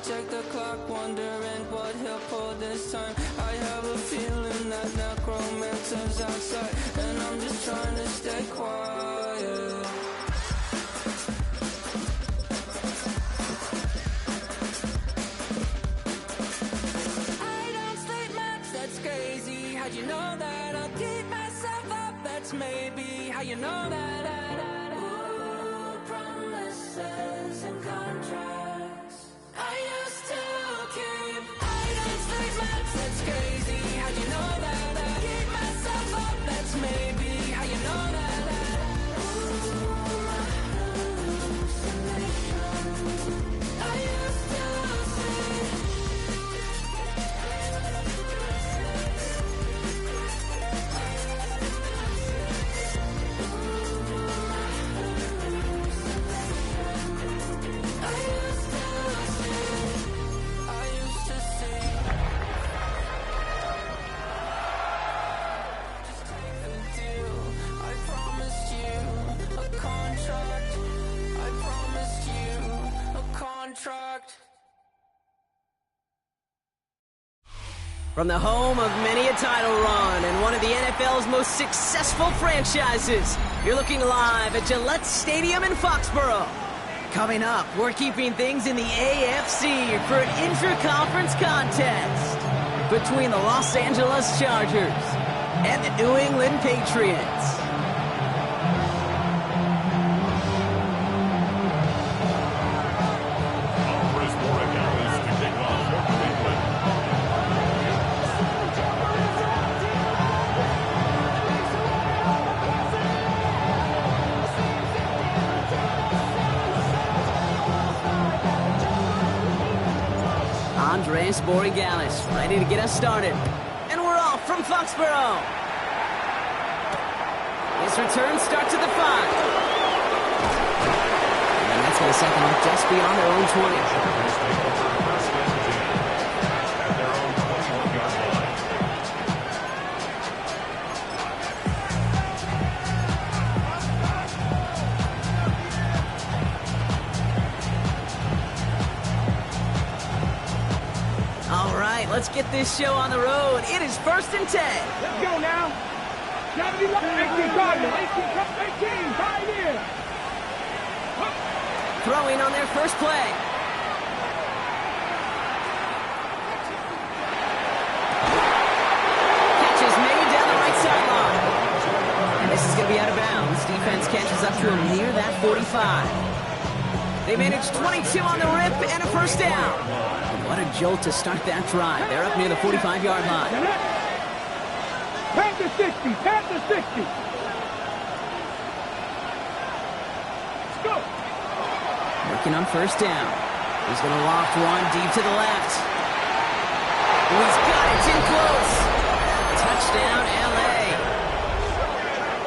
check the clock, wondering what he'll pull this time. I have a feeling that necromancer's outside, and I'm just trying to stay quiet. I don't sleep much, that's crazy. How'd you know that? I'll keep myself up, that's maybe how you know that. Ooh, promises and contracts I used to keep. I don't sleep much, that's crazy. How'd you know that? I keep myself up, that's maybe how you know that. Ooh, my hallucination I used to see. From the home of many a title run and one of the NFL's most successful franchises, you're looking live at Gillette Stadium in Foxborough. Coming up, we're keeping things in the AFC for an intra-conference contest between the Los Angeles Chargers and the New England Patriots. Boregalis, ready to get us started. And we're off from Foxborough. This return starts at the 5. And that's going to set them up just beyond their own 20. Let's get this show on the road. It is 1st and 10. Let's go now. Gotta be 18 Cardinals. 18, right here. Throwing on their first play. Catch is made down the right sideline. And this is going to be out of bounds. Defense catches up to him near that 45. They managed 22 on the rip and a first down. What a jolt to start that drive. They're up near the 45-yard line. Pass the 60, pass the 60. Let's go. Working on first down. He's going to loft one deep to the left. Oh, he's got it. It's in close. Touchdown, L.A.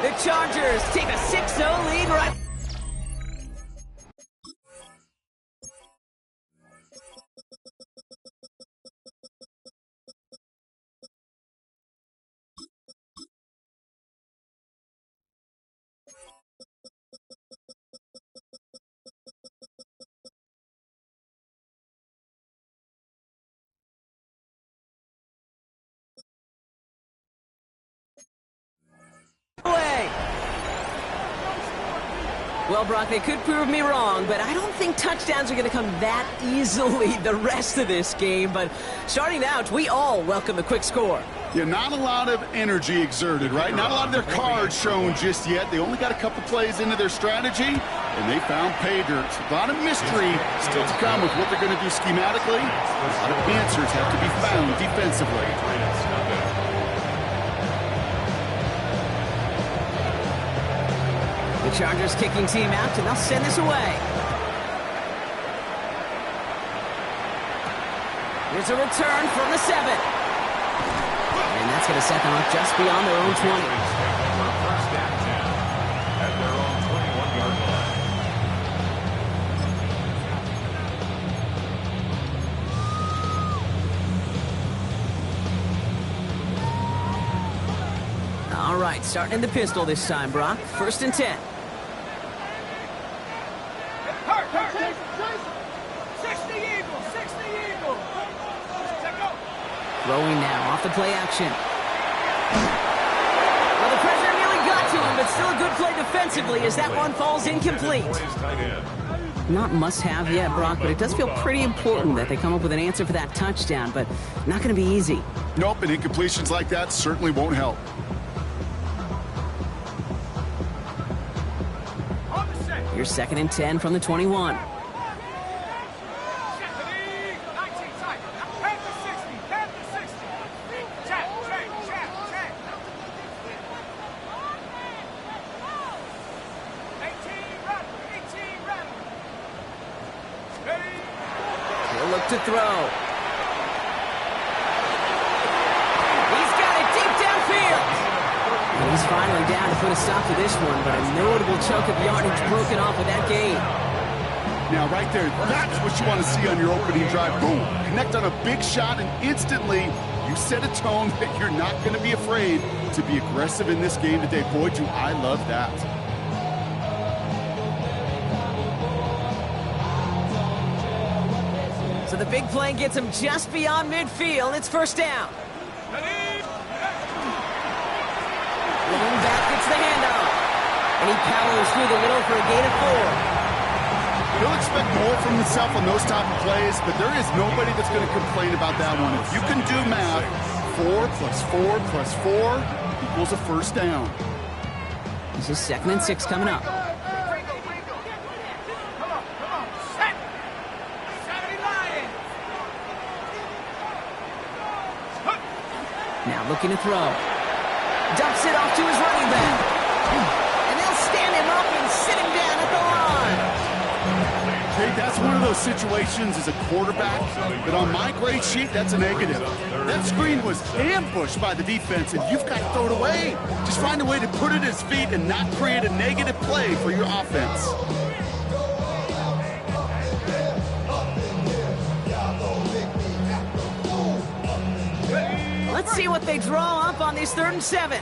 The Chargers take a 6-0 lead right. Well, Brock, they could prove me wrong, but I don't think touchdowns are going to come that easily the rest of this game. But starting out, we all welcome the quick score. Yeah, not a lot of energy exerted, right? Not a lot of their cards shown just yet. They only got a couple plays into their strategy, and they found pay dirt. A lot of mystery still to come with what they're going to do schematically. A lot of answers have to be found defensively. The Chargers kicking team out, and they'll send this away. Here's a return from the 7. And that's going to set them up just beyond their own 20. First and 10 at their own 21-yard line. All right, starting in the pistol this time, Brock. 1st and 10. 60 Eagles, 60 Eagles. Throwing now off the play action. Well, the pressure nearly got to him, but still a good play defensively as that one falls incomplete. Not must-have yet, Brock, but it does feel pretty important that they come up with an answer for that touchdown, but not going to be easy. Nope, and incompletions like that certainly won't help. Here's 2nd and 10 from the 21. He'll look to throw. He's got it deep downfield. And he's finally down to put a stop to this one, but a notable chunk of yardage broken off with that gain. Now, right there, that's what you want to see on your opening drive. Boom, connect on a big shot, and instantly you set a tone that you're not going to be afraid to be aggressive in this game today. Boy, do I love that. So the big play gets him just beyond midfield. It's 1st down. Looking back, gets the handoff. And he powers through the middle for a gain of 4. He'll expect more from himself on those type of plays, but there is nobody that's going to complain about that one. If you can do math, 4 plus 4 plus 4 equals a 1st down. This is 2nd and 6 coming up. Now looking to throw. Dumps it off to his running back. And they'll stand him up and sit him down at the line. Okay, that's one of those situations as a quarterback, but on my grade sheet, that's a negative. That screen was ambushed by the defense, and you've got to throw it away. Just find a way to put it at his feet and not create a negative play for your offense. Let's see what they draw up on these 3rd and 7.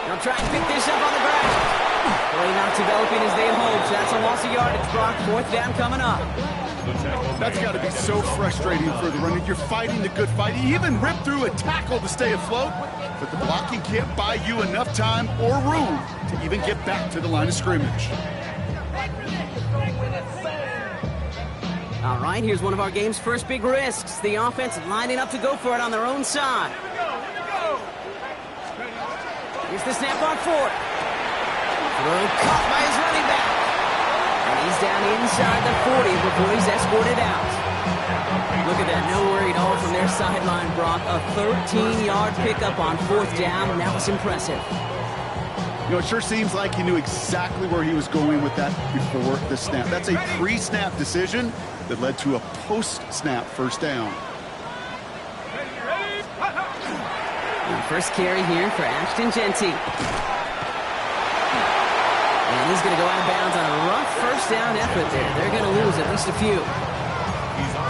They'll try and pick this up on the ground. Really not developing as they had hoped. That's a loss of yardage, Brock. 4th down coming up. That's got to be so frustrating for the runner. You're fighting the good fight. You even ripped through a tackle to stay afloat, but the blocking can't buy you enough time or room to even get back to the line of scrimmage. All right, here's one of our game's first big risks. The offense lining up to go for it on their own side. Here's the snap on 4th. Throw caught by his running back. And he's down inside the 40 before he's escorted out. Look at that, no worry at all from their sideline, Brock. A 13-yard pickup on 4th down. That was impressive. You know, it sure seems like he knew exactly where he was going with that before the snap. That's a pre-snap decision that led to a post-snap 1st down. And first carry here for Ashton Ncaa. And he's going to go out of bounds on a rough 1st down effort there. They're going to lose at least a few.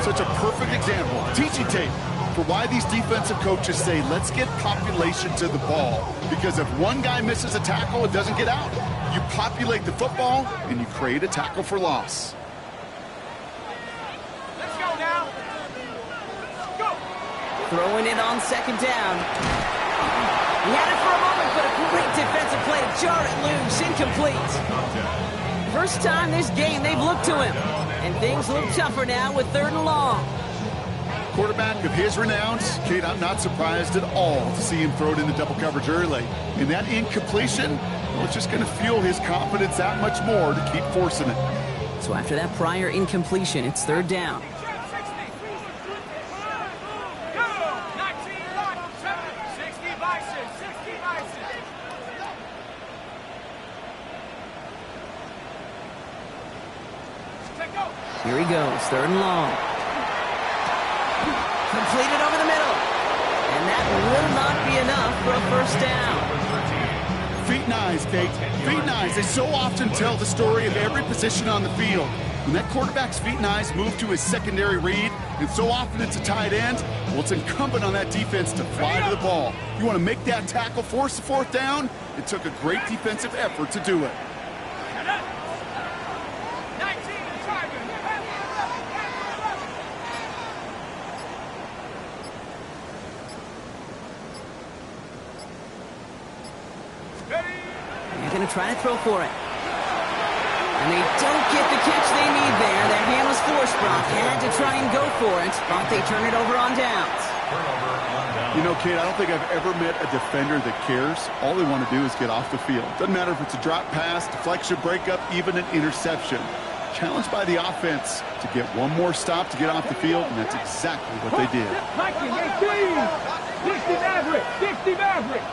Such a perfect example, teaching tape, for why these defensive coaches say, let's get population to the ball. Because if one guy misses a tackle, it doesn't get out. You populate the football, and you create a tackle for loss. Let's go now. Go. Throwing it on 2nd down. He had it for a moment, but a great defensive play to jar it loose. Incomplete. First time this game they've looked to him. And things look tougher now with 3rd and long. Quarterback of his renounce, Kate, I'm not surprised at all to see him throw it into double coverage early. And that incompletion, well, it's just going to fuel his confidence that much more to keep forcing it. So after that prior incompletion, it's 3rd down. Here he goes, 3rd and long. Completed over the middle. And that will not be enough for a 1st down. Feet and eyes, Kate. Feet and eyes. They so often tell the story of every position on the field. When that quarterback's feet and eyes move to his secondary read, and so often it's a tight end, well, it's incumbent on that defense to fly to the ball. You want to make that tackle, force the 4th down? It took a great defensive effort to do it. trying to throw for it. And they don't get the catch they need there. Their hand was forced, Brock. Had to try and go for it, but they turn it over on downs. You know, Kate, I don't think I've ever met a defender that cares. All they want to do is get off the field. Doesn't matter if it's a drop pass, deflection, breakup, even an interception. Challenged by the offense to get one more stop to get off the field, and that's exactly what they did. 60 Maverick! 60 Maverick!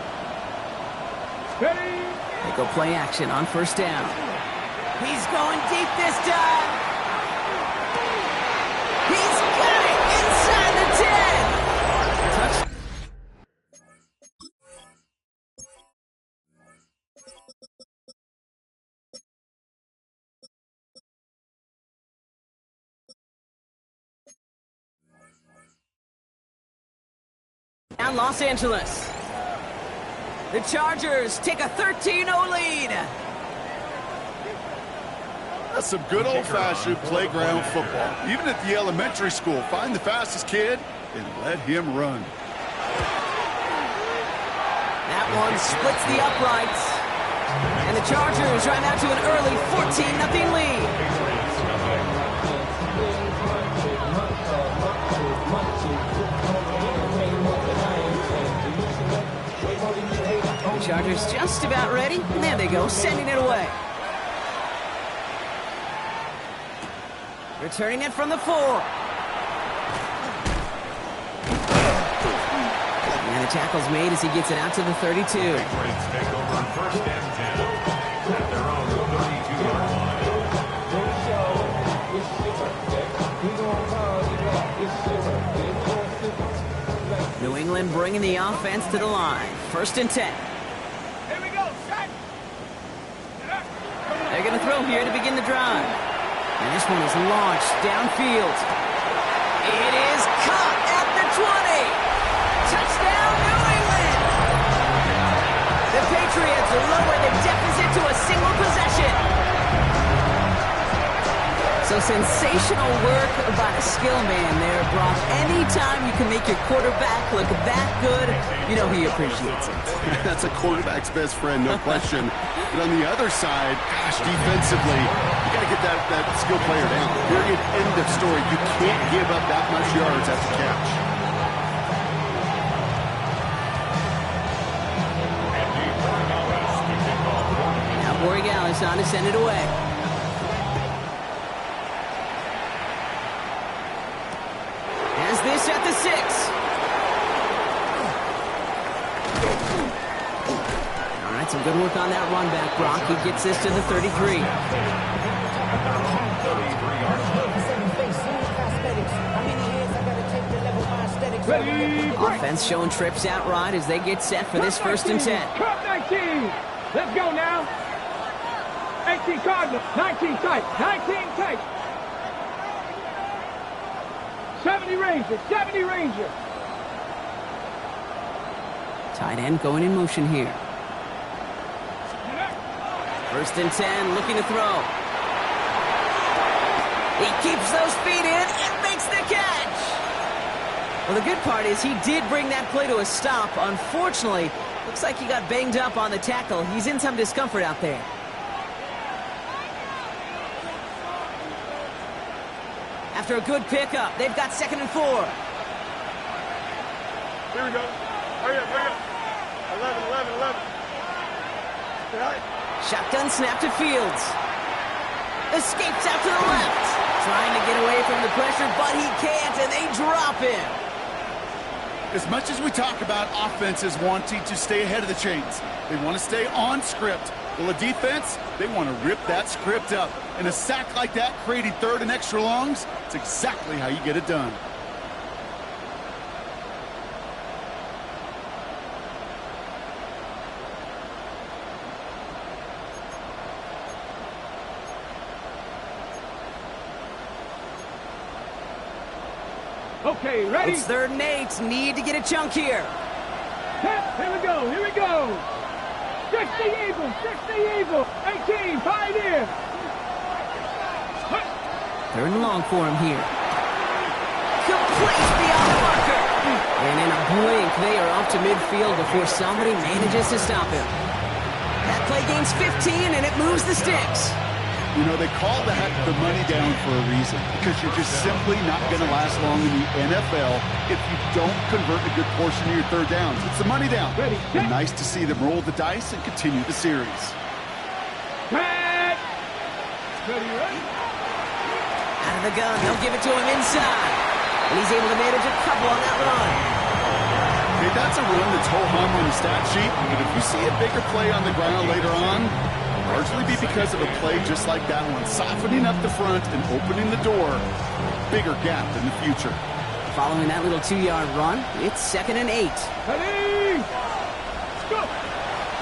Ready? They go play action on first down. He's going deep this time. He's got it inside the 10. Touch. Now Los Angeles. The Chargers take a 13-0 lead. That's some good old-fashioned playground football. Even at the elementary school, find the fastest kid and let him run. That one splits the uprights. And the Chargers run out to an early 14-0 lead. The Chargers just about ready. And there they go, sending it away. Returning it from the 4. And the tackle's made as he gets it out to the 32. Take over first and 10 at their own 32-yard line. New England bringing the offense to the line. First and 10. Here we go, set! They're going to throw here to begin the drive. And this one is launched downfield. It is caught at the 20. Touchdown, New England! The Patriots lower the deficit to a single possession. So sensational work by a skill man there, Brock. Anytime you can make your quarterback look that good, you know he appreciates it. That's a quarterback's best friend, no question. But on the other side, gosh, defensively, you got to get that skill player down. Period. End of story. You can't give up that much yards after catch. Now Borregales on to send it away. Has this at the 6. All right, some good work on that run back, Brock. He gets this to the 33. Offense showing trips out right as they get set for this first and 10. Cut 19! Let's go now! 18 Cardinals, 19 tight, 19 tight! 70 Rangers, 70 Rangers! Tight end going in motion here. First and 10, looking to throw. He keeps those feet in and makes the catch. Well, the good part is he did bring that play to a stop. Unfortunately, looks like he got banged up on the tackle. He's in some discomfort out there. After a good pickup, they've got 2nd and 4. Here we go. Hurry up, hurry up. 11. Shotgun snap to Fields. Escapes out to the left. Trying to get away from the pressure, but he can't, and they drop him. As much as we talk about offenses wanting to stay ahead of the chains, they want to stay on script. Well, a defense, they want to rip that script up. And a sack like that, creating 3rd and extra longs, it's exactly how you get it done. Okay, ready? It's 3rd and 8. Need to get a chunk here. Here we go, here we go. 60 Eagles, 18, Pioneer. 3rd and long for him here. Complete beyond the marker. And in a blink, they are off to midfield before somebody manages to stop him. That play play gains 15, and it moves the sticks. You know, they call that the money down for a reason, because you're just simply not going to last long in the NFL if you don't convert a good portion of your third downs. It's the money down. Ready, And nice to see them roll the dice and continue the series. Pat! Ready, ready? Out of the gun, they'll give it to him inside. And he's able to manage a couple on that run. Okay, that's a run that's ho-hum on the stat sheet, but if you see a bigger play on the ground later on, largely be because of a play just like that one, softening up the front and opening the door, bigger gap in the future. Following that little 2-yard run, it's 2nd and 8. Ready? Let's go!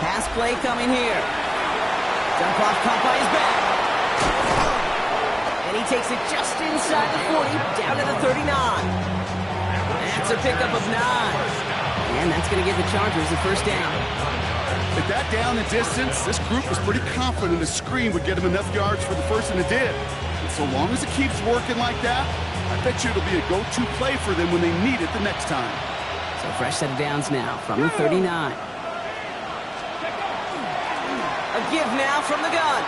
Pass play coming here. Jump off caught by his back. And he takes it just inside the 40, down to the 39. That's a pickup of 9. And that's going to give the Chargers the first down. At that down and distance, this group was pretty confident a screen would get them enough yards for the first, and it did. And so long as it keeps working like that, I bet you it'll be a go-to play for them when they need it the next time. So fresh set of downs now from the 39. A give now from the gun.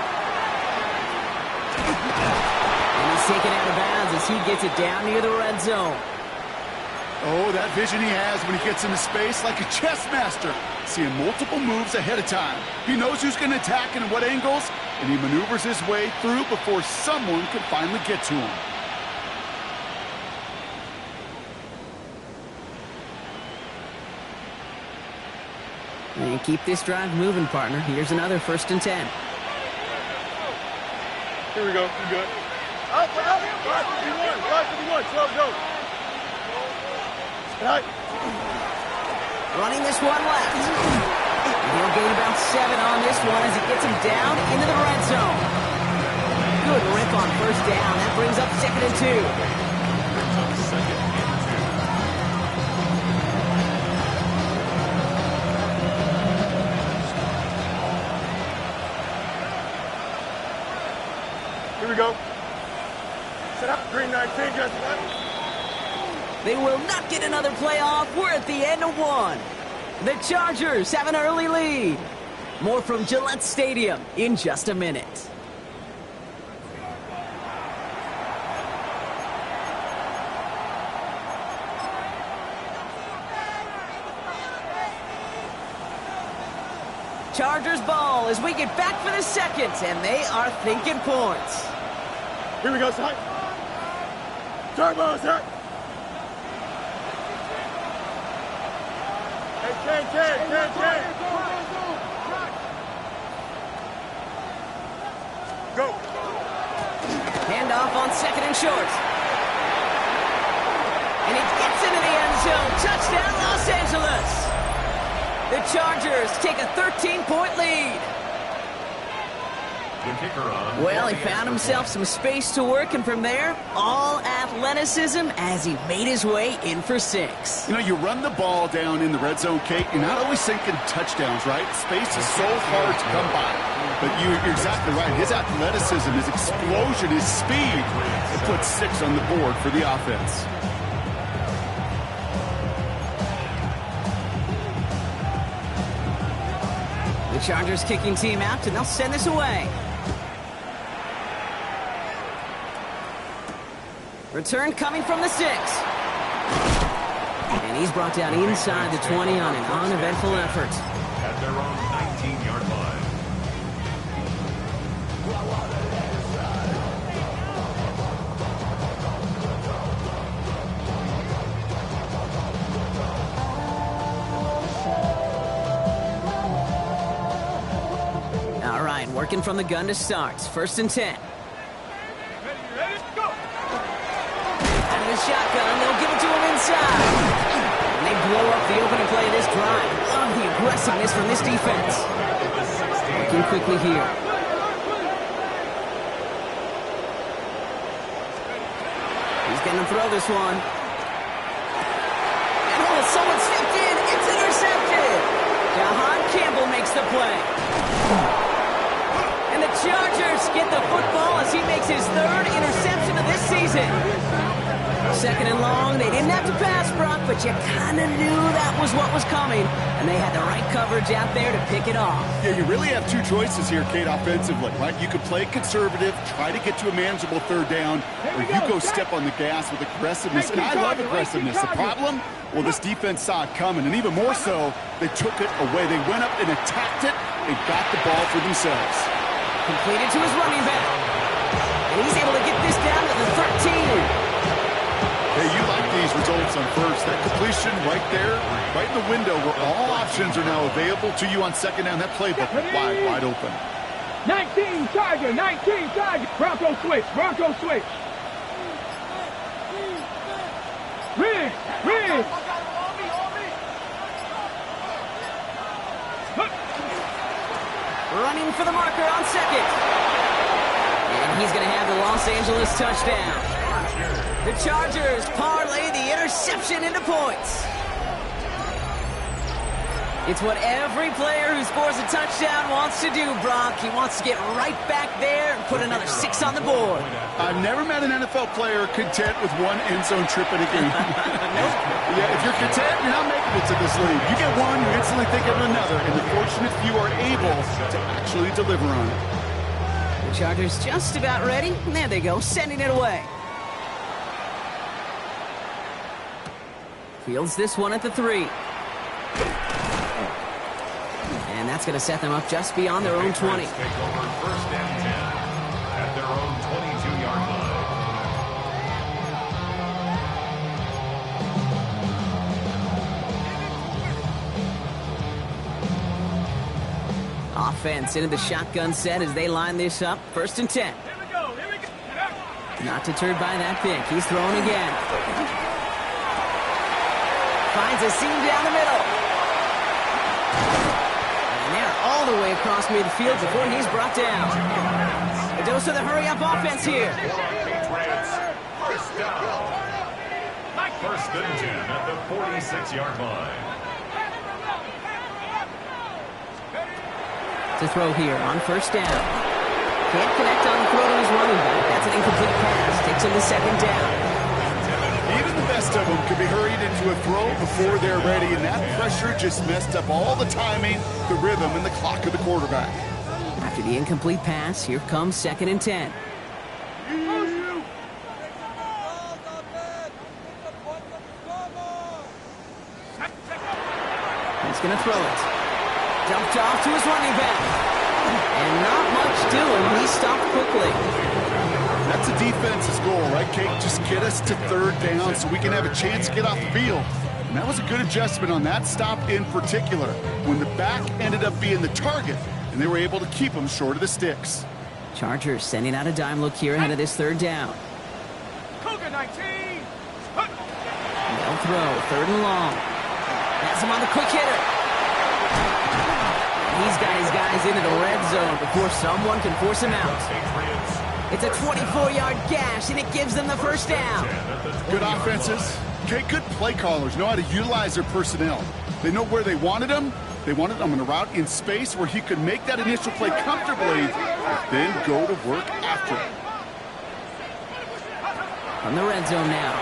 And he's taken out of bounds as he gets it down near the red zone. Oh, that vision he has when he gets into space like a chess master, seeing multiple moves ahead of time. He knows who's going to attack and at what angles, and he maneuvers his way through before someone can finally get to him. And keep this drive moving, partner. Here's another 1st and 10. Here we go. You good? Up, up. 551. 551. Slow, go. Right. Running this one left. He'll gain about 7 on this one as he gets him down into the red zone. Good rip on first down. That brings up 2nd and 2. Here we go. Set up. Green 19, just left. They will not get another play off. We're at the end of 1. The Chargers have an early lead. More from Gillette Stadium in just a minute. Chargers ball as we get back for the second, and they are thinking points. Here we go, side. Turbo, sir. Hey, 10. Go. Handoff on 2nd and short. And he gets into the end zone. Touchdown, Los Angeles. The Chargers take a 13-point lead. The kicker on. Well, he found himself some space to work, and from there, all athleticism as he made his way in for 6. You know, you run the ball down in the red zone, Kate, you're not always thinking touchdowns, right? Space is so hard to come by. But you're exactly right. His athleticism, his explosion, his speed, it puts 6 on the board for the offense. The Chargers kicking team out, and they'll send this away. Return coming from the 6. And he's brought down inside the 20 on an uneventful effort. At their own 19-yard line. All right, working from the gun to start. 1st and 10. Ready, go. Out of the shotgun, they'll give it to him inside. And they blow up the opening play of this drive. Love the aggressiveness from this defense. Working quickly here. He's going to throw this one. And oh, someone stepped in. It's intercepted. Jahan Campbell makes the play. And the Chargers get the football as he makes his 3rd interception of this season. Second and long. They didn't have to pass, Brock, but you kind of knew that was what was coming. And they had the right coverage out there to pick it off. Yeah, you really have two choices here, Kate, offensively, right? You could play conservative, try to get to a manageable third down, or you go step on the gas with aggressiveness. And I love aggressiveness. The problem? Well, this defense saw it coming, and even more so, they took it away. They went up and attacked it and got the ball for themselves. Completed to his running back. And he's able to get this down to the 13. Hey, you like these results on first. That completion right there, right in the window where all options are now available to you on second down. That playbook wide open. 19 Tiger, 19 Tiger. Bronco switch, Bronco switch. Riggs. Running for the marker on second. And he's going to have the Los Angeles touchdown. The Chargers parlay the interception into points. It's what every player who scores a touchdown wants to do, Brock. He wants to get right back there and put another 6 on the board. I've never met an NFL player content with one end zone trip in a game. Yeah, if you're content, you're not making it to this league. You get one, you instantly think of another, and the fortunate few are able to actually deliver on it. The Chargers just about ready. And there they go, sending it away. Fields this one at the 3. And that's going to set them up just beyond their own 20. Take over first and 10 at their own 22-yard line. Offense into the shotgun set as they line this up. First and 10. Not deterred by that pick. He's throwing again. Finds a seam down the middle. And they're all the way across midfield before he's brought down. A dose of the hurry-up offense here. Patriots, first down. First and 10 at the 46-yard line. To throw here on first down. Can't connect on the throw to his running back. That's an incomplete pass. Takes him to second down. Even the best of them could be hurried into a throw before they're ready, and that pressure just messed up all the timing, the rhythm, and the clock of the quarterback. After the incomplete pass, here comes second and 10. He's going to throw it. Dumped off to his running back. And not much doing. He stopped quickly. That's a defense's goal, right, Kate? Just get us to third down so we can have a chance to get off the field. And that was a good adjustment on that stop in particular, when the back ended up being the target, and they were able to keep him short of the sticks. Chargers sending out a dime look here ahead of this third down. Cougar 19. They'll throw, third and long. Has him on the quick hitter. He's got his guys into the red zone before someone can force him out. It's a 24-yard gash, and it gives them the first down. Good offenses. Okay, good play callers know how to utilize their personnel. They know where they wanted him. They wanted him in a route in space where he could make that initial play comfortably, then go to work after it. From the red zone now.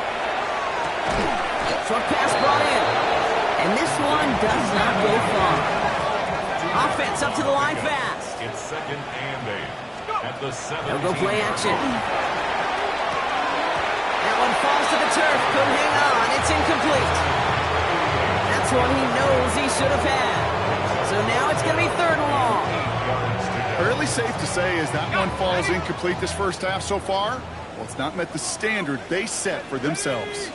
Short pass brought in. And this one does not go far. Offense up to the line fast. It's second and 8 at the 17. They'll go play action. That one falls to the turf. Couldn't hang on. It's incomplete. That's one he knows he should have had. So now it's going to be third and long. Fairly safe to say as that one falls incomplete this first half so far. Well, it's not met the standard they set for themselves.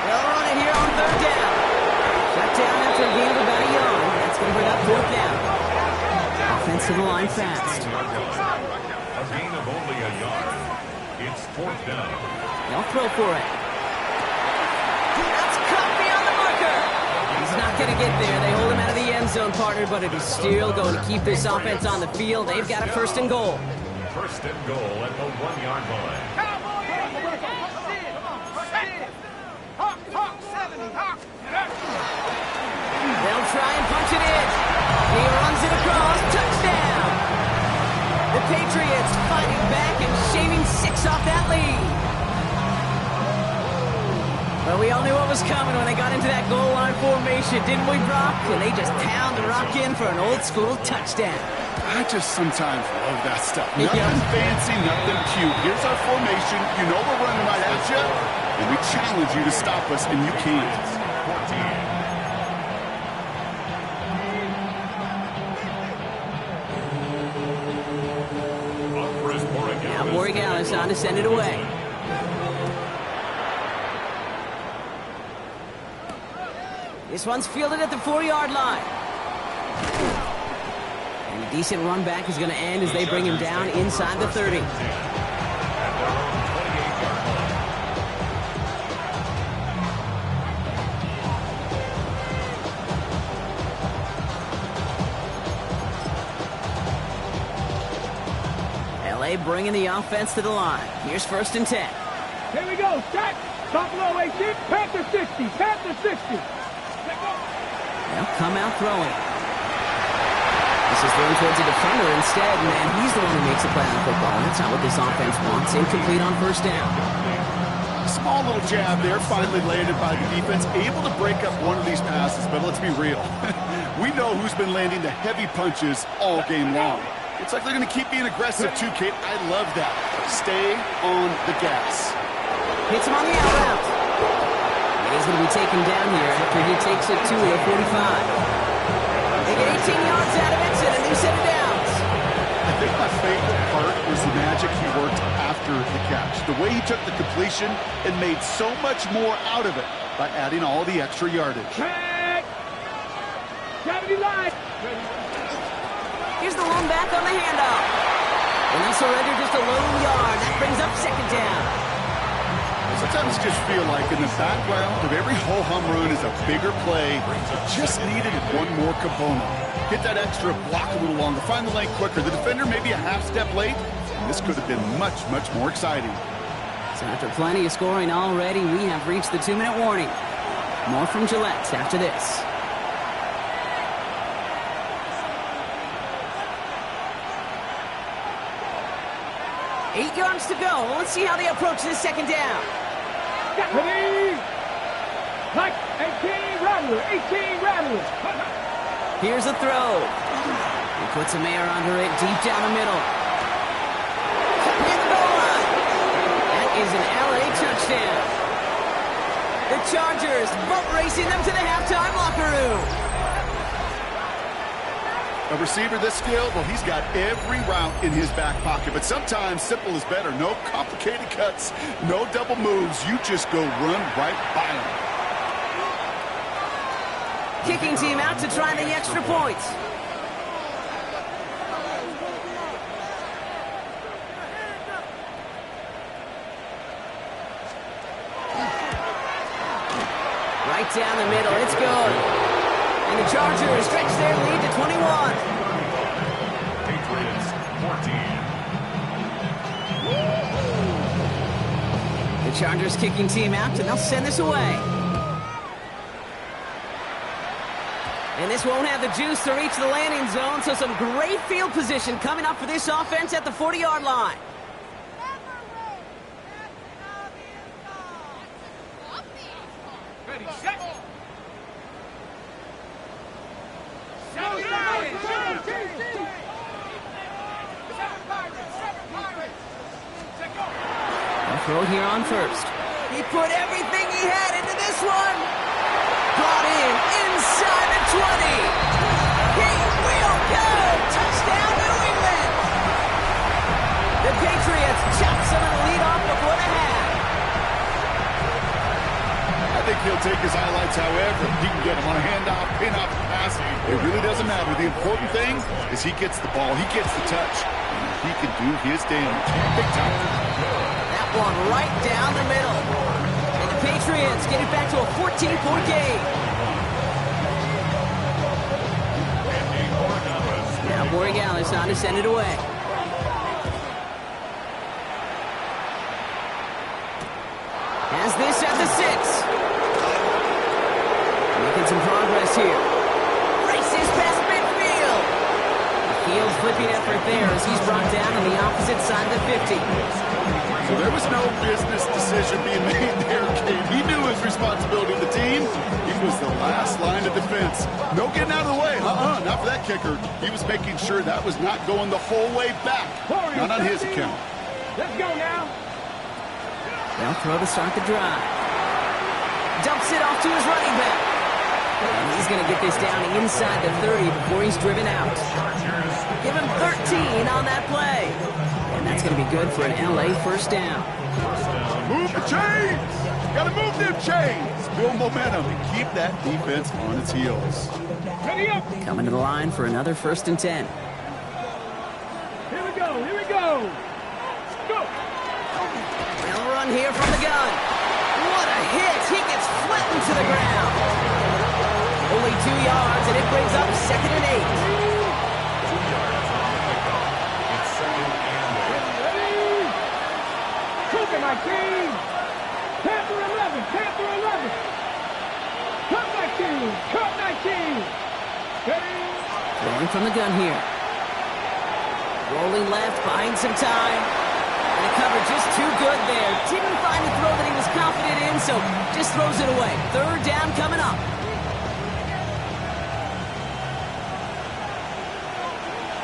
They'll run it here on third down. Shut down after a gain of about a yard. That's going to bring up fourth down. Offense to the line fast. A gain of only a yard. It's fourth down. They'll throw for it. That's caught beyond the marker. He's not going to get there. They hold him out of the end zone, partner, but it is still going to keep this offense on the field. They've got a first and goal. First and goal at the 1-yard line. They'll try and punch it in. He runs it across. Touchdown. The Patriots fighting back and shaving 6 off that lead. Well, we all knew what was coming when they got into that goal line formation, didn't we, Brock? And they just pound the rock in for an old-school touchdown. I just sometimes love that stuff. Nothing fancy, nothing cute. Here's our formation. You know we're running right at you, and we challenge you to stop us, and you can't. 14. Now Borregales on to send it away. This one's fielded at the 4-yard line. And a decent run back is going to end as they bring him down inside the 30. LA bringing the offense to the line. Here's 1st and 10. Here we go. Shot. Top low 18. Panther 60. Panther 60. They'll come out throwing. This is thrown towards a defender instead, and he's the one who makes a play on football. That's not what this offense wants. Incomplete on 1st down. Small little jab there, finally landed by the defense. Able to break up one of these passes, but let's be real. We know who's been landing the heavy punches all game long. It's like they're going to keep being aggressive too, Kate. I love that. Stay on the gas. Hits him on the out route. And he's going to be taken down here after he takes it to the 45. They get 18 yards out of it, and a new set of downs. I think my favorite part was the magic he worked after the catch. The way he took the completion and made so much more out of it by adding all the extra yardage. Tag. 70 line. Here's the lone back on the handoff. And they'll surrender just a lone yard. That brings up 2nd down. Sometimes just feel like in the background of every ho-hum run is a bigger play. Just needed one more component. Hit that extra, block a little longer, find the lane quicker. The defender maybe a half step late, and this could have been much, much more exciting. So after plenty of scoring already, we have reached the 2-minute warning. More from Gillette after this. Eight yards to go. Let's see how they approach this 2nd down. Ready. Like 18 Rattler. 18 Rattler. Here's a throw. He puts a man under it deep down the middle. Hit the goal line. That is an LA touchdown. The Chargers boat racing them to the halftime locker room. A receiver this skilled, well, he's got every route in his back pocket. But sometimes simple is better. No complicated cuts, no double moves. You just go run right by him. Kicking team out to try the extra points. Right down the middle. It's good. And the Chargers stretch their lead to 21. Patriots 14. The Chargers kicking team out, and they'll send this away. And this won't have the juice to reach the landing zone, so some great field position coming up for this offense at the 40-yard line. Ready, set. Throw here on 1st. He put everything he had into this one. Brought in inside the 20. He will go. Touchdown, New England. The Patriots chop some of the lead off before the half. I think he'll take his highlights however he can get him on a handoff, pin off, pass. It really doesn't matter. The important thing is he gets the ball, he gets the touch, and he can do his damage. Big time. One right down the middle. And the Patriots get it back to a 14-point game. Now Borregales on to send it away. Has this at the 6. Making some progress here. Races past midfield. He Field flipping effort there as he's brought down on the opposite side of the 50. So there was no business decision being made there, Kate. He knew his responsibility to the team. He was the last line of defense. No getting out of the way. Not for that kicker. He was making sure that was not going the whole way back. Not on his account. Let's go now. They'll throw to start the drive. Dumps it off to his running back. And he's going to get this down inside the 30 before he's driven out. Give him 13 on that play. And that's going to be good for an LA first down. Move the chains! Gotta move them chains! Build momentum and keep that defense on its heels. Ready up. Coming to the line for another 1st and 10. Here we go. Here we go. Go. They'll run here from the gun. What a hit! He gets flattened to the ground. Only 2 yards, and it brings up 2nd and 8. My team! Panther 11! Panther 11! Cut 19! Cut 19! Throwing from the gun here. Rolling left, buying some time. And the cover just too good there. Didn't find a throw that he was confident in, so just throws it away. 3rd down coming up.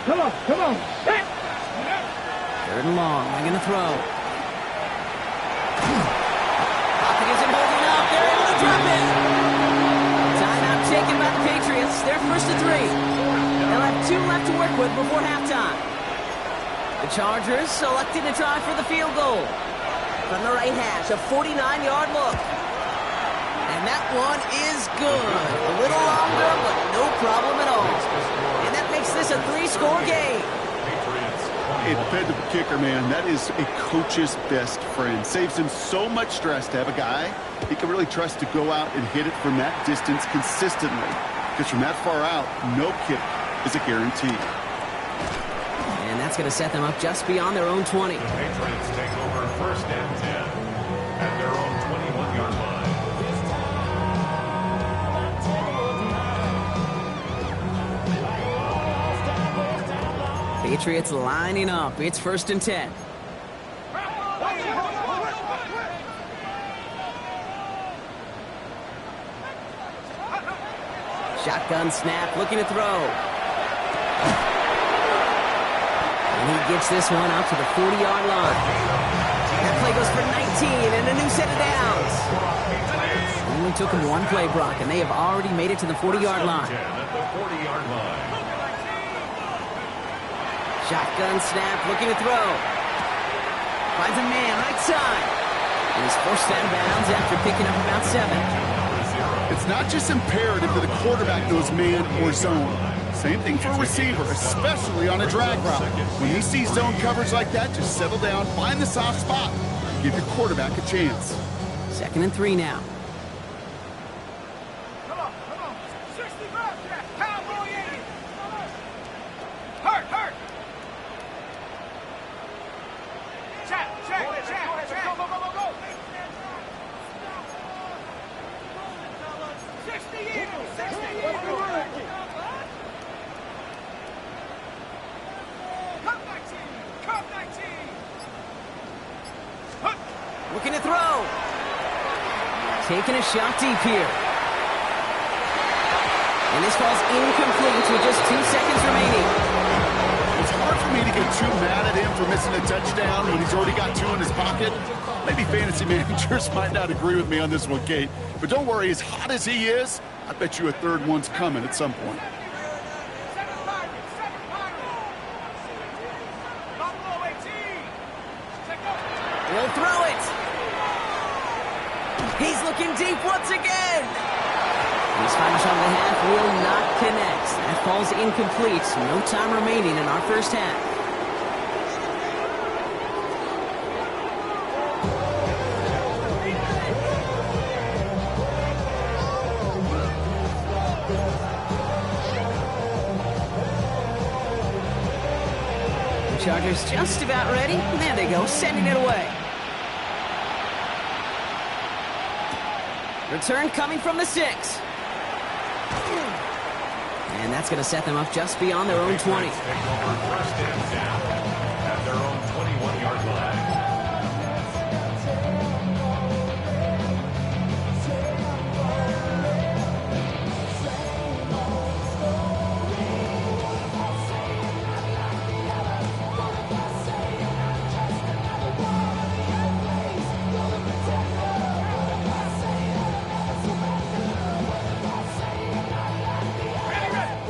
Come on, come on. 3rd and long, they're going to throw. Pocket isn't holding up. They're able to drop it. Timeout taken by the Patriots. They're 1st and 3. They'll have 2 left to work with before halftime. The Chargers selected to try for the field goal. From the right hash, a 49-yard look. And that one is good. A little longer, but no problem at all. And that makes this a 3-score game. A dependable kicker, man. That is a coach's best friend. Saves him so much stress to have a guy he can really trust to go out and hit it from that distance consistently. Because from that far out, no kick is a guarantee. And that's going to set them up just beyond their own 20. The Patriots take over 1st and 10 at their own 21-yard line. Patriots lining up. It's 1st and 10. Shotgun snap, looking to throw. And he gets this one out to the 40-yard line. That play goes for 19 and a new set of downs. Only took him 1 play, Brock, and they have already made it to the 40-yard line. At the 40-yard line. Shotgun snap, looking to throw. Finds a man right side. And he's forced out of bounds after picking up about 7. It's not just imperative that the quarterback knows man or zone. Same thing for a receiver, especially on a drag route. When he sees zone coverage like that, just settle down, find the soft spot, and give your quarterback a chance. 2nd and 3 now. Come on, come on. 60 bucks, yeah. Cowboy 80. Hurt, hurt. Check. Go, go, go, go, go. 60 Eagles, 60 Eagles. Cup 19. Looking to throw. Taking a shot deep here. And this falls incomplete with just 2 seconds remaining. It's hard for me to get too mad at him for missing a touchdown when he's already got 2 in his pocket. Maybe fantasy managers might not agree with me on this one, Kate. But don't worry, as hot as he is, I bet you a 3rd one's coming at some point. He'll throw it. He's looking deep once again. His final shot of the half will not connect. That falls incomplete. No time remaining in our first half. The Chargers just about ready. There they go, sending it away. Return coming from the 6. And that's going to set them up just beyond their own 20. Take over first and 10 at their own 21-yard line.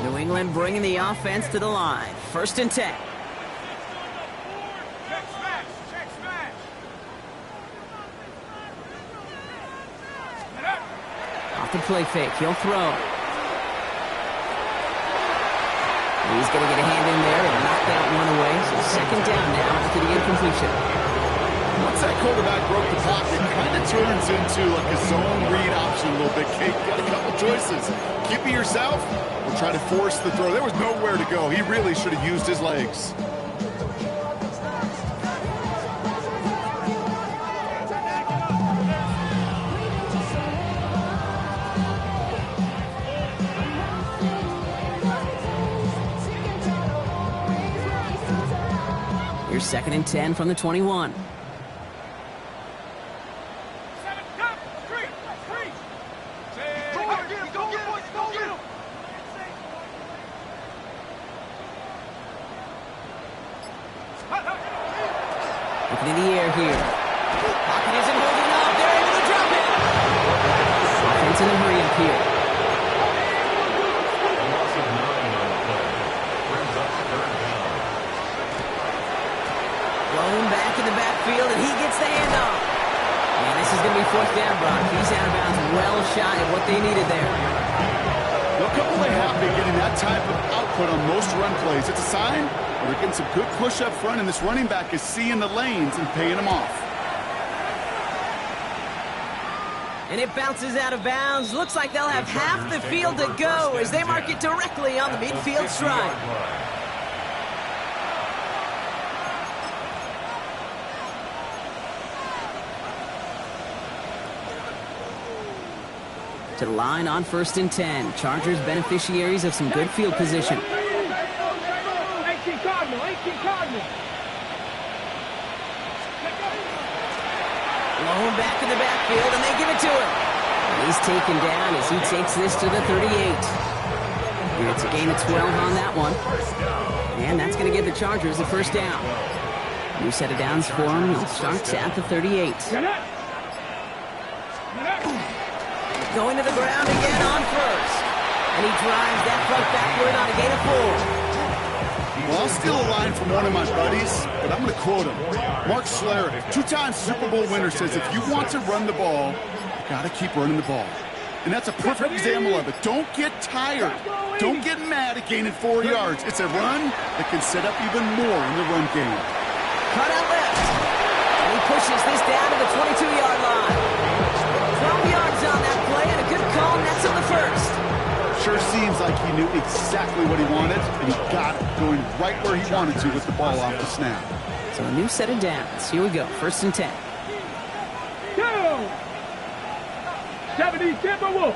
New England bringing the offense to the line. First and 10. Check smash. Check smash. Off the play fake. He'll throw. He's going to get a hand in there and knock that one away. So second down now after the incompletion. Once that quarterback broke the pocket, it kind of turns into like a zone read option a little bit. Kate got a couple choices. Keep it yourself or try to force the throw. There was nowhere to go. He really should have used his legs. Here's second and 10 from the 21. Looking in the air here. Pocket isn't holding up. They're able to drop it. Offense in a hurry up here. A loss of 9 on the play. Brings up third down. Blown back in the backfield, and he gets the handoff. And this is going to be fourth down, Brock. He's out of bounds, well shy of what they needed there. Look how they have been getting that type of output on most run plays. It's a sign that they're getting some good push up front, and this running back is seeing the lanes and paying them off. And it bounces out of bounds. Looks like they'll have half the field to go as they mark it directly on the midfield strike. To the line on first and 10. Chargers beneficiaries of some good field position. 18 Cardinal, 18 Cardinal. Blown back in the backfield, and they give it to him. He's taken down as he takes this to the 38. And it's a gain of 12 on that one. And that's going to give the Chargers the first down. New set of downs for him. He starts at the 38. Going to the ground again on first. And he drives that front backward on a gain of 4. Well, I'll steal a line from one of my buddies, but I'm going to quote him. Mark Schlereth, two-time Super Bowl winner, says if you want to run the ball, you got to keep running the ball. And that's a perfect example of it. Don't get tired. Don't get mad at gaining 4 yards. It's a run that can set up even more in the run game. Cut out left. And he pushes this down to the 22-yard line. 12 yards on that play and a good call, and that's on the first. Sure seems like he knew exactly what he wanted, and he got it going right where he wanted to with the ball off the snap. So a new set of downs. Here we go. First and 10. 70 Timberwolves.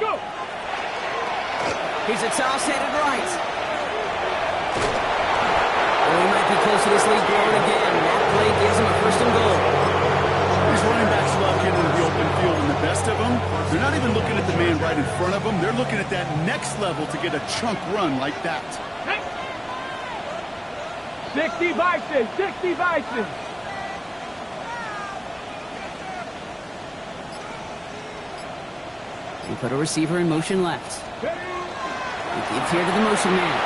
Go. Here's a toss headed right. Well, he might be close to this lead growing again. That play gives him a first and goal. These running backs love getting into the open field, and the best of them, they're not even looking at the man right in front of them. They're looking at that next level to get a chunk run like that. 60 Vices, 60 Vices. He put a receiver in motion left. He gives here to the motion man.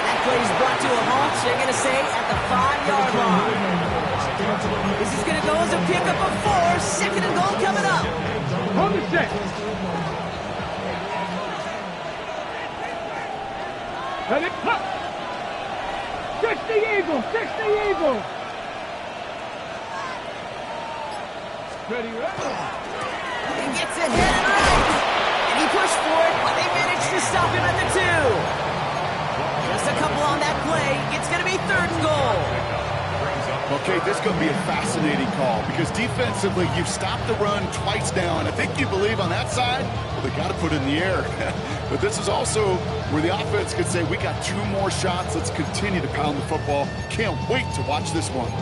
That play is brought to a halt, they're going to say, at the 5-yard line. This is going to go as a pickup of 4. Second and goal coming up. Hold the set. And it, 60 Eagles, 60 Eagles. Ready, He gets it hit right. And he pushed for it, but they managed to stop him at the 2. Just a couple on that play. It's going to be third and goal. Okay, this is going to be a fascinating call because defensively, you've stopped the run twice now, and I think you believe on that side, well, they got to put it in the air. But this is also where the offense could say, we got 2 more shots. Let's continue to pound the football. Can't wait to watch this one.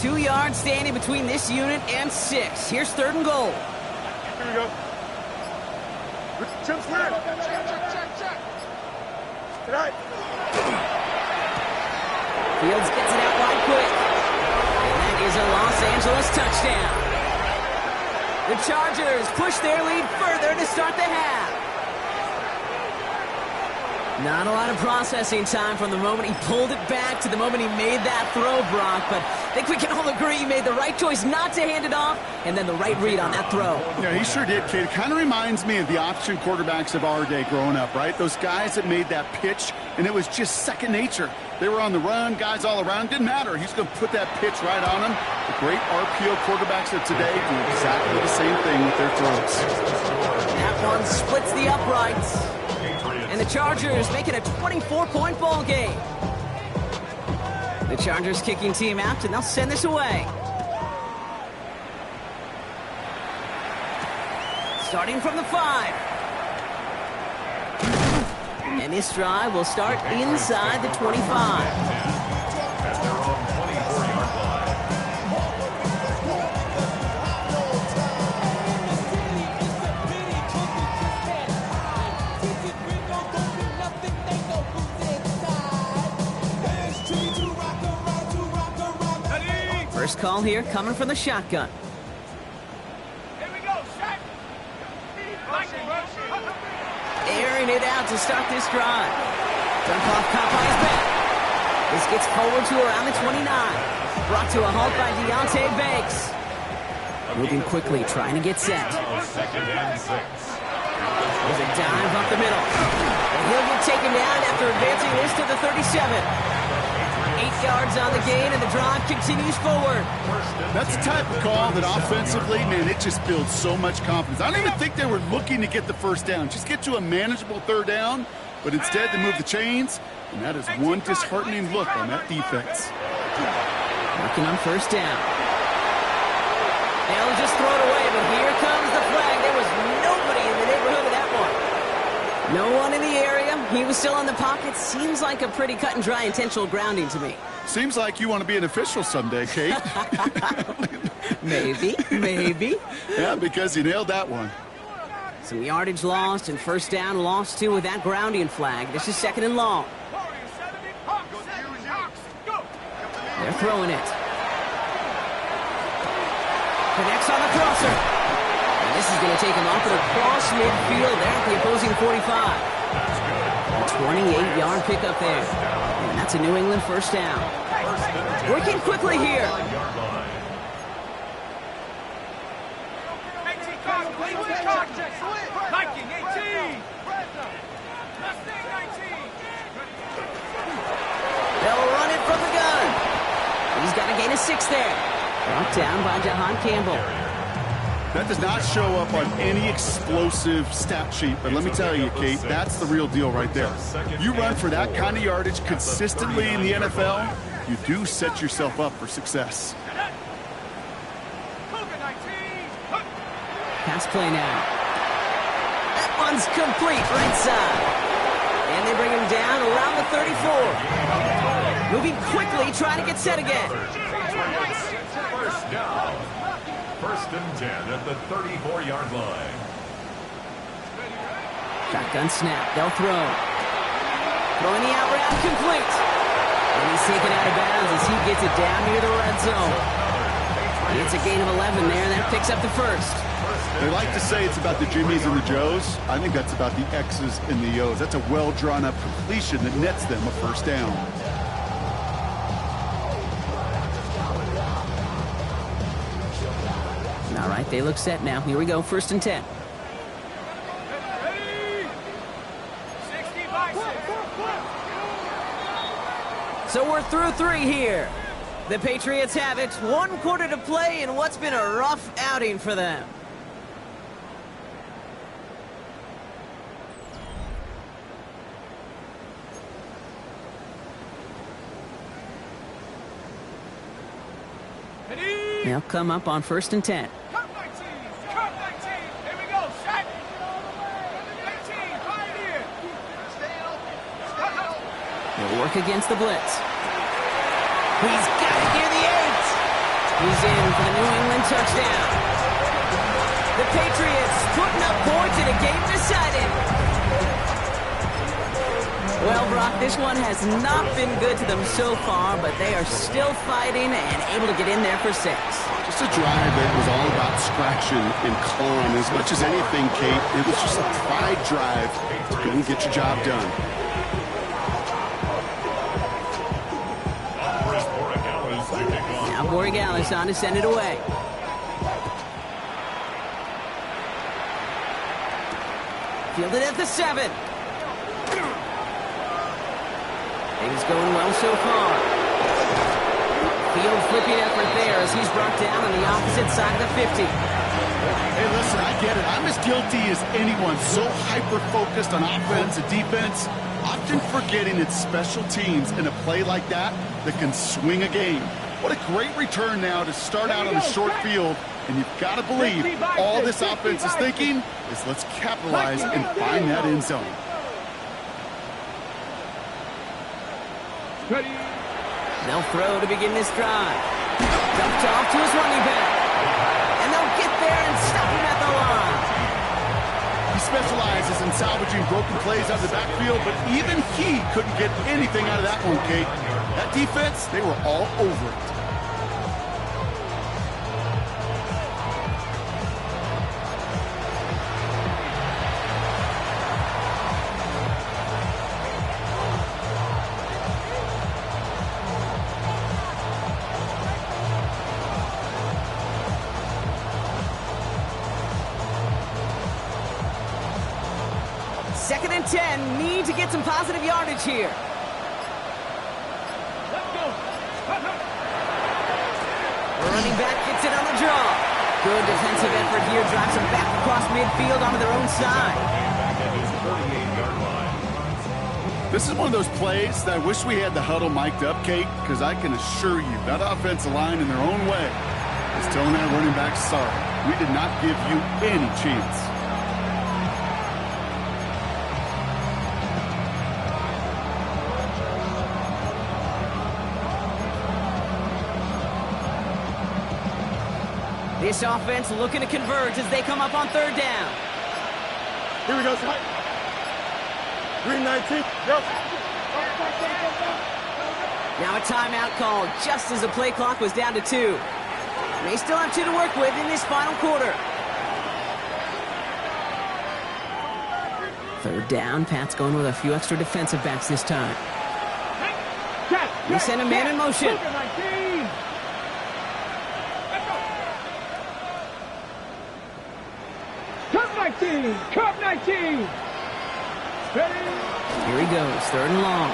Two yards standing between this unit and 6. Here's 3rd and goal. Here we go. Jump slam. Check. Tonight. Fields gets it out wide quick. And that is a Los Angeles touchdown. The Chargers push their lead further to start the half. Not a lot of processing time from the moment he pulled it back to the moment he made that throw, Brock. But I think we can all agree he made the right choice not to hand it off, and then the right read on that throw. Yeah, he sure did, Kate. It kind of reminds me of the option quarterbacks of our day growing up, right? Those guys that made that pitch, and it was just second nature. They were on the run, guys all around. Didn't matter. He's going to put that pitch right on them. The great RPO quarterbacks of today do exactly the same thing with their throws. That one splits the uprights. And the Chargers make it a 24-point ball game. The Chargers kicking team out, and they'll send this away. Starting from the 5. And this drive will start inside the 25. First call here coming from the shotgun. Here we go, shot. Airing it out to start this drive. Dump off caught by his back. This gets forward to around the 29. Brought to a halt by Deontay Banks. Moving quickly, trying to get set. 2nd and 6. There's a dive up the middle. And he'll get taken down after advancing this to the 37. 8 yards on the gain, and the drive continues forward. That's the type of call that offensively, man, it just builds so much confidence. I don't even think they were looking to get the first down. Just get to a manageable 3rd down, but instead they move the chains, and that is one disheartening look on that defense. Working on 1st down. They'll just throw it away, but here comes the flag. There was nobody in the neighborhood of that one. No one in the area. He was still in the pocket. Seems like a pretty cut and dry intentional grounding to me. Seems like you want to be an official someday, Kate. Maybe. Yeah, because you nailed that one. Some yardage lost and 1st down lost too with that grounding flag. This is 2nd and long. They're throwing it. Connects on the crosser. And this is going to take him off and across midfield there at the opposing 45. A 28-yard pickup there. And that's a New England 1st down. Working quickly here. They'll run it from the gun. He's got to gain a 6 there. Brought down by Jahan Campbell. That does not show up on any explosive stat sheet, but let me tell you, Kate, that's the real deal right there. You run for that kind of yardage consistently in the NFL, you do set yourself up for success. Pass play now. That one's complete right side. And they bring him down around the 34. Moving quickly, trying to get set again. 1st down. 1st and 10 at the 34-yard line. Shotgun snap. They'll throw. Throwing the out route complete. And he's taken out of bounds as he gets it down near the red zone. It's a gain of 11 there, and that picks up the 1st. They like to say it's about the Jimmies and the Joes. I think that's about the X's and the O's. That's a well-drawn-up completion that nets them a 1st down. All right, they look set now. Here we go, 1st and 10. So we're through 3 here. The Patriots have it. 1 quarter to play in what's been a rough outing for them. They'll come up on 1st and 10. Cut 19. Cut 19. Here we go. Set. 19. Pioneer. They'll work against the blitz. He's got it near the 8. He's in for the New England touchdown. The Patriots putting up points in a game decided. Well, Brock, this one has not been good to them so far, but they are still fighting and able to get in there for 6. Just a drive that was all about scratching and clawing. As much as anything, Kate, it was just a pride drive to go and get your job done. Now Borregales on to send it away. Fielded at the 7. Things going well so far. Field flipping effort there as he's brought down on the opposite side of the 50. Hey, listen, I get it. I'm as guilty as anyone. So hyper-focused on offense and defense, often forgetting it's special teams in a play like that that can swing a game. What a great return now to start out on the short field. And you've got to believe all this offense is thinking is let's capitalize and find that end zone. They'll throw to begin this drive. Dumped off to his running back. And they'll get there and stop him at the line. He specializes in salvaging broken plays out of the backfield, but even he couldn't get anything out of that one, Kate. That defense, they were all over it. Second and 10, need to get some positive yardage here. Let's go. The running back gets it on the draw. Good defensive effort here, drives them back across midfield onto their own side. This is one of those plays that I wish we had the huddle mic'd up, Kate, because I can assure you that offensive line in their own way is telling that running back, sorry, we did not give you any chance. This offense looking to converge as they come up on 3rd down. Here we go, Spike. 319. Go. Now a timeout called just as the play clock was down to 2. They still have 2 to work with in this final quarter. 3rd down, Pat's going with a few extra defensive backs this time. They send a man in motion. Cup 19. Ready? Here he goes, 3rd and long.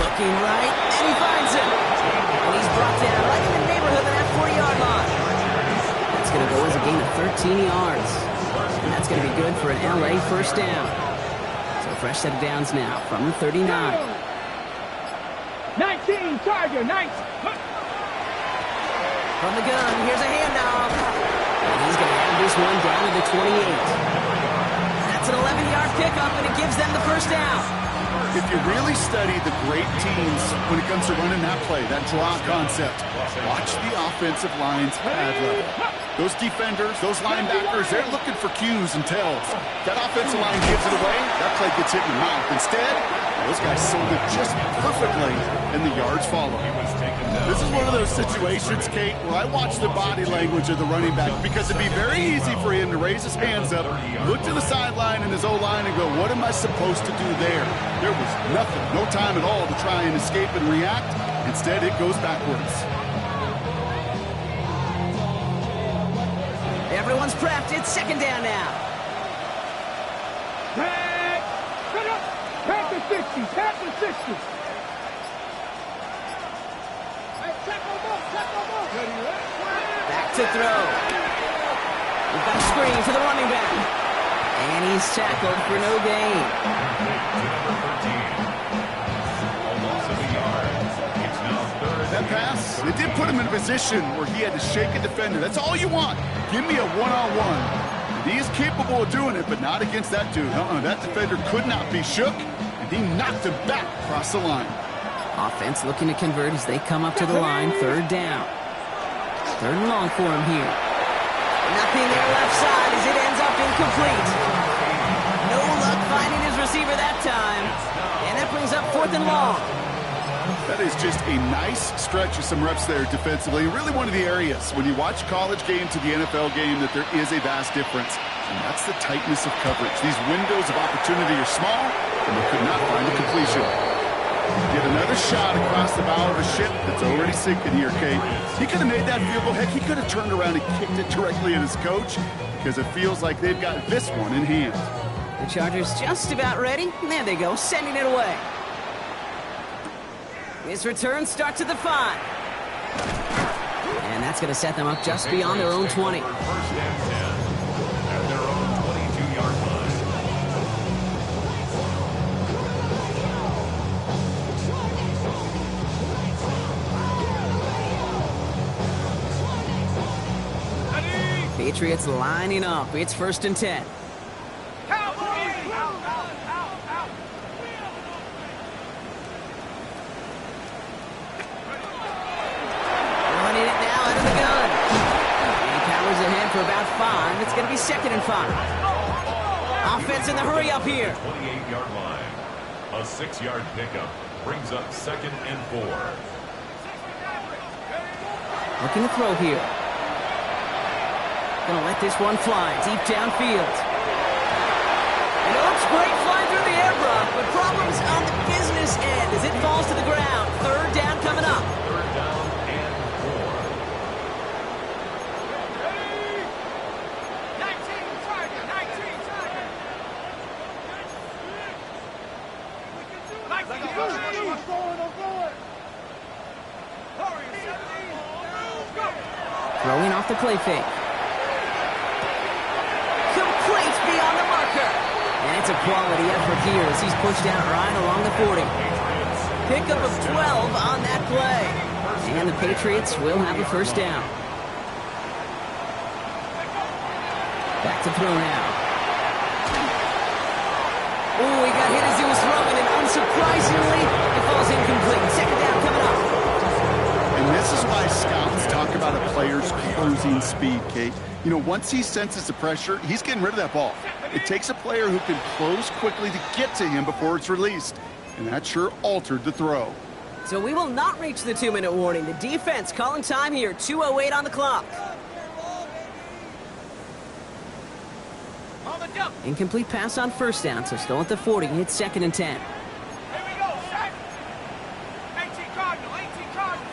Looking right, and he finds him. And he's brought down right in the neighborhood of that 40-yard line. That's going to go as a gain of 13 yards. And that's going to be good for an LA 1st down. So a fresh set of downs now from the 39. 19, Tiger, 19. From the gun, here's a handoff. And he's going to have this one down to the 28. That's an 11-yard pickup, and it gives them the 1st down. If you really study the great teams when it comes to running that play, that draw concept, watch the offensive line's pad level. Those defenders, those linebackers, they're looking for cues and tells. That offensive line gives it away, that play gets hit in the mouth. Instead, those guys sold it just perfectly, and the yards follow. This is one of those situations, Kate, where I watch the body language of the running back because it'd be very easy for him to raise his hands up, look to the sideline and his O-line and go, what am I supposed to do there? There was nothing, no time at all to try and escape and react. Instead, it goes backwards. Everyone's prepped. It's 2nd down now. Pack the 60. Pack the 60. Back to throw. We've got a screen for the running back. And he's tackled for no gain. That pass It did put him in a position where he had to shake a defender. That's all you want. Give me a one-on-one. And he is capable of doing it, but not against that dude. That defender could not be shook, and he knocked him back across the line. Offense looking to convert as they come up to the line. Third down. Third and long for him here. Nothing there left side as it ends up incomplete. No luck finding his receiver that time. And that brings up fourth and long. That is just a nice stretch of some reps there defensively. Really one of the areas when you watch college game to the NFL game that there is a vast difference. And that's the tightness of coverage. These windows of opportunity are small, and they could not find a completion. Get another shot across the bow of a ship that's already sinking here, Kate. He could have made that field goal. Heck, he could have turned around and kicked it directly at his coach because it feels like they've got this one in hand. The Chargers just about ready. There they go, sending it away. This return starts at the 5. And that's going to set them up just beyond their own 20. First and 10 at their own 22-yard line. Patriots lining up. It's first and 10. Running it now out of the gun. And he powers ahead for about 5. It's going to be second and 5. Offense in the hurry up here. 28-yard line. A 6-yard pickup brings up second and 4. Looking to throw here. Gonna let this one fly deep downfield. And it looks great flying through the air, bro, but problems on the business end as it falls to the ground. Third down coming up. Third down and 4. 19 target, 19 target. Throwing off the play fake. Complete beyond the marker. And it's a quality effort here as he's pushed out right along the 40. Pickup of 12 on that play. And the Patriots will have a first down. Back to throw now. Oh, he got hit as he was throwing, and unsurprisingly, it falls incomplete. Second down coming up. And this is why scouts talk about a player's closing speed, Kate. You know, once he senses the pressure, he's getting rid of that ball. It takes a player who can close quickly to get to him before it's released. And that sure altered the throw. So we will not reach the 2-minute warning. The defense calling time here. 2:08 on the clock. Incomplete pass on first down, so still at the 40. It's second and 10. Here we go, set. 18 Cardinal, 18 Cardinal.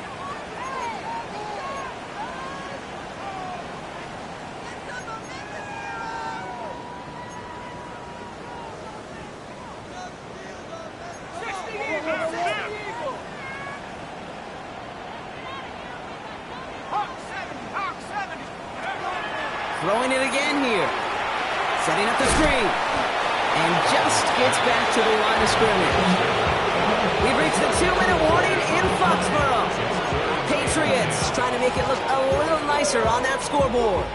Throwing it again here. Setting up the screen. And just gets back to the line of scrimmage. We've reached the 2-minute warning in Foxborough. Patriots trying to make it look a little nicer on that scoreboard.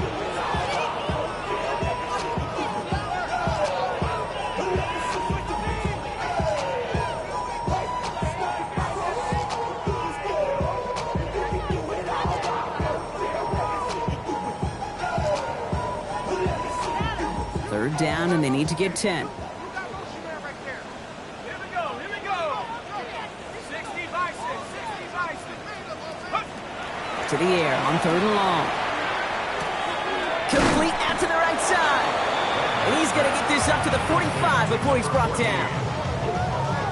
Third down, and they need to get 10. Here we go, here we go. 60 by 6, 60 by 6. To the air on third and long. Complete out to the right side. And he's going to get this up to the 45 before he's brought down.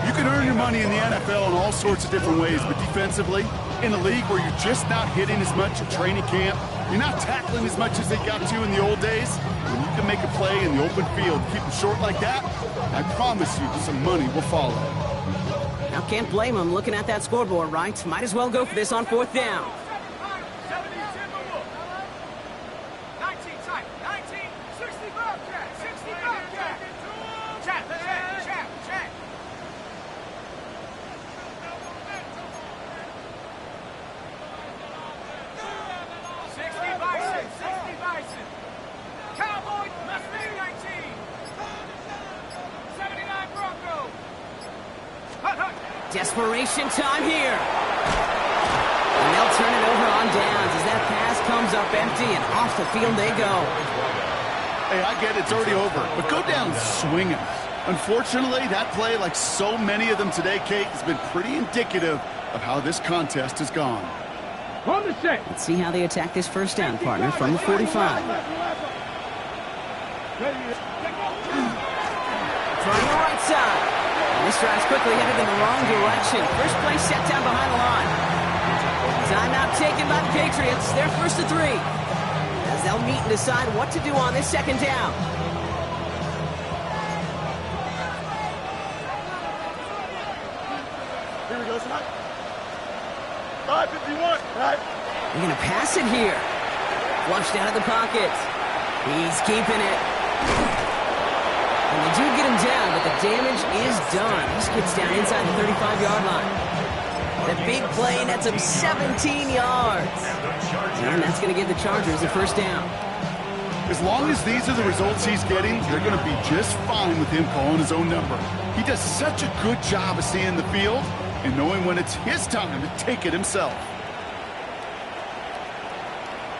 You can earn your money in the NFL in all sorts of different ways, but defensively, in a league where you're just not hitting as much at training camp, you're not tackling as much as they got to in the old days, when you can make a play in the open field, keep it short like that, I promise you some money will follow. Now can't blame him looking at that scoreboard, right? Might as well go for this on fourth down. 70 Timberwolf. 19 tight, 19, 60 Bobcat, 60 Bobcat. Check, check, check, check. license. Cowboys Mustang 19. 79 Bronco. Hut, hut. Desperation time here. And they'll turn it over on downs as that pass comes up empty and off the field they go. Hey, I get it's already over, but go down swinging. Unfortunately, that play, like so many of them today, Kate, has been pretty indicative of how this contest has gone. On the set. Let's see how they attack this first down, partner, from the 45. From the right side. And this drive's quickly headed in the wrong direction. First play set down behind the line. Timeout taken by the Patriots. They're first to 3. As they'll meet and decide what to do on this second down. Here we go, son. 5:51. Right. They're going to pass it here. Flushed out of the pocket. He's keeping it. And they do get him down, but the damage is done. He skips down inside the 35-yard line. The big play nets him 17 yards. And that's going to give the Chargers a first down. As long as these are the results he's getting, they're going to be just fine with him calling his own number. He does such a good job of seeing the field and knowing when it's his time to take it himself.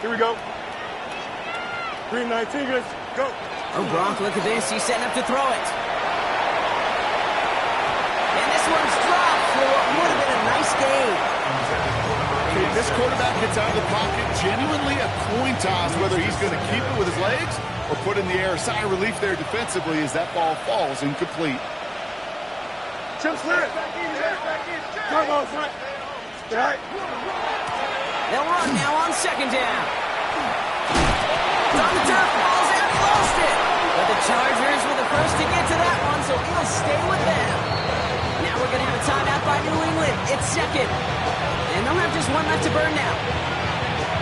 Here we go. 3:19, guys. Go. Oh, Gronk, look at this. He's setting up to throw it. And this one's dropped for what would have been a nice game. Okay, this quarterback gets out of the pocket, genuinely a coin toss whether he's going to keep it with his legs or put in the air. A sigh of relief there defensively as that ball falls incomplete. Chip clear. Come on, son. Right. They'll run now on second down. It's on the turf, ball's out, he lost it. But the Chargers were the first to get to that one, so he'll stay with them. Now we're going to have a timeout by New England. It's second. And they'll have just one left to burn now.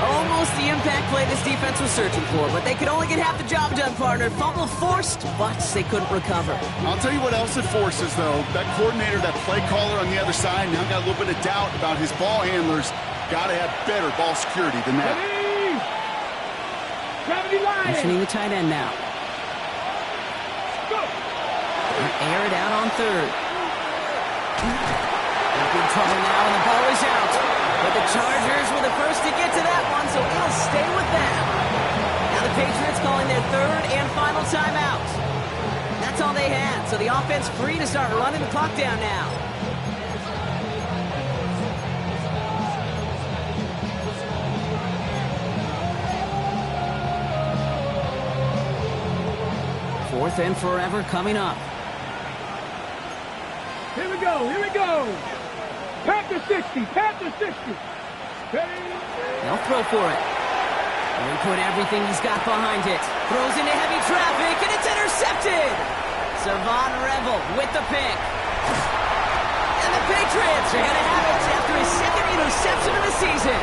Almost the impact play this defense was searching for, but they could only get half the job done, partner. Fumble forced, but they couldn't recover. I'll tell you what else it forces, though. That coordinator, that play caller on the other side, now got a little bit of doubt about his ball handlers. Got to have better ball security than that. Mentioning the tight end now. Air it out on third. In big trouble now, and the ball is out. But the Chargers were the first to get to that one, so it'll stay with them. Now the Patriots calling their third and final timeout. That's all they had, so the offense free to start running the clock down now. Fourth and forever coming up. Here we go, here we go. Panther 60, Panther 60. They'll throw for it. And he put everything he's got behind it. Throws into heavy traffic, and it's intercepted. Savon Revel with the pick. And the Patriots are going to have it after his second interception of the season.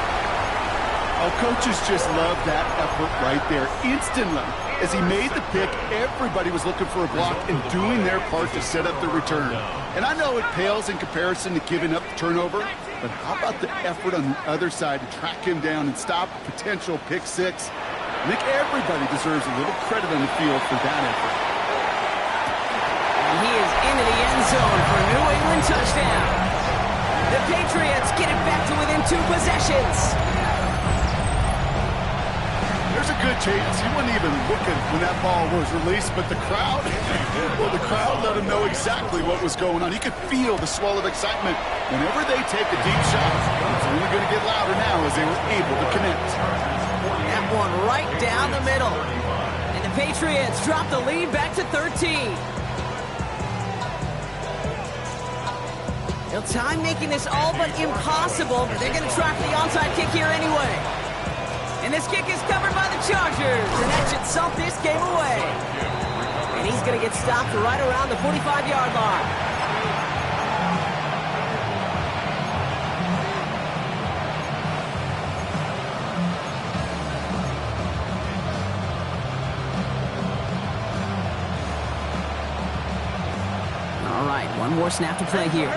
Oh, coaches just love that effort right there. Instantly, as he made the pick, everybody was looking for a block and doing their part to set up the return. And I know it pales in comparison to giving up the turnover, but how about the effort on the other side to track him down and stop a potential pick six? I think everybody deserves a little credit on the field for that effort. And he is into the end zone for a New England touchdown. The Patriots get it back to within 2 possessions. There's a good chance he wasn't even looking when that ball was released, but the crowd, well, the crowd let him know exactly what was going on. He could feel the swell of excitement. Whenever they take a deep shot, it's only going to get louder now as they were able to connect. That one right down the middle. And the Patriots drop the lead back to 13. They'll time making this all but impossible, but they're going to try for the onside kick here anyway. And this kick is covered by the Chargers, and that should salt this game away. And he's going to get stopped right around the 45-yard line. All right, one more snap to play here.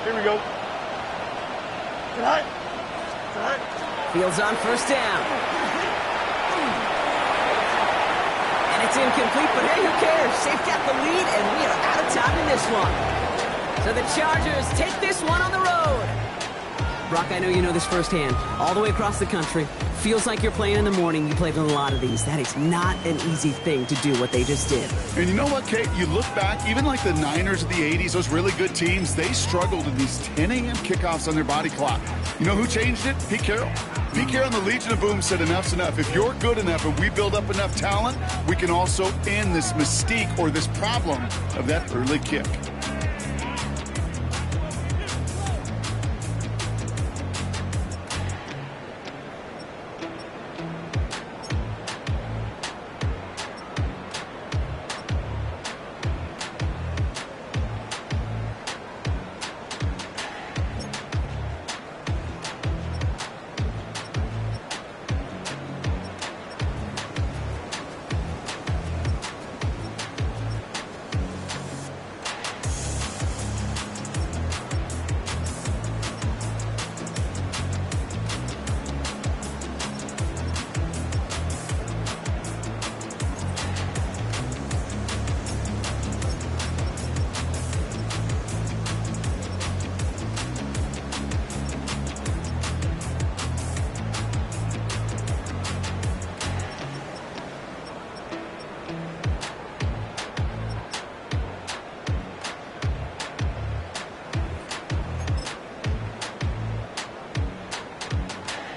Here we go. Tonight. Fields on first down. And it's incomplete, but hey, who cares? They've got the lead, and we are out of time in this one. So the Chargers take this one on the road. Brock, I know you know this firsthand. All the way across the country. Feels like you're playing in the morning. You played in a lot of these. That is not an easy thing to do what they just did. And you know what, Kate? You look back, even like the Niners of the 80s, those really good teams, they struggled in these 10 a.m. kickoffs on their body clock. You know who changed it? Pete Carroll. Pete Carroll and the Legion of Boom said enough's enough. If you're good enough and we build up enough talent, we can also end this mystique or this problem of that early kick.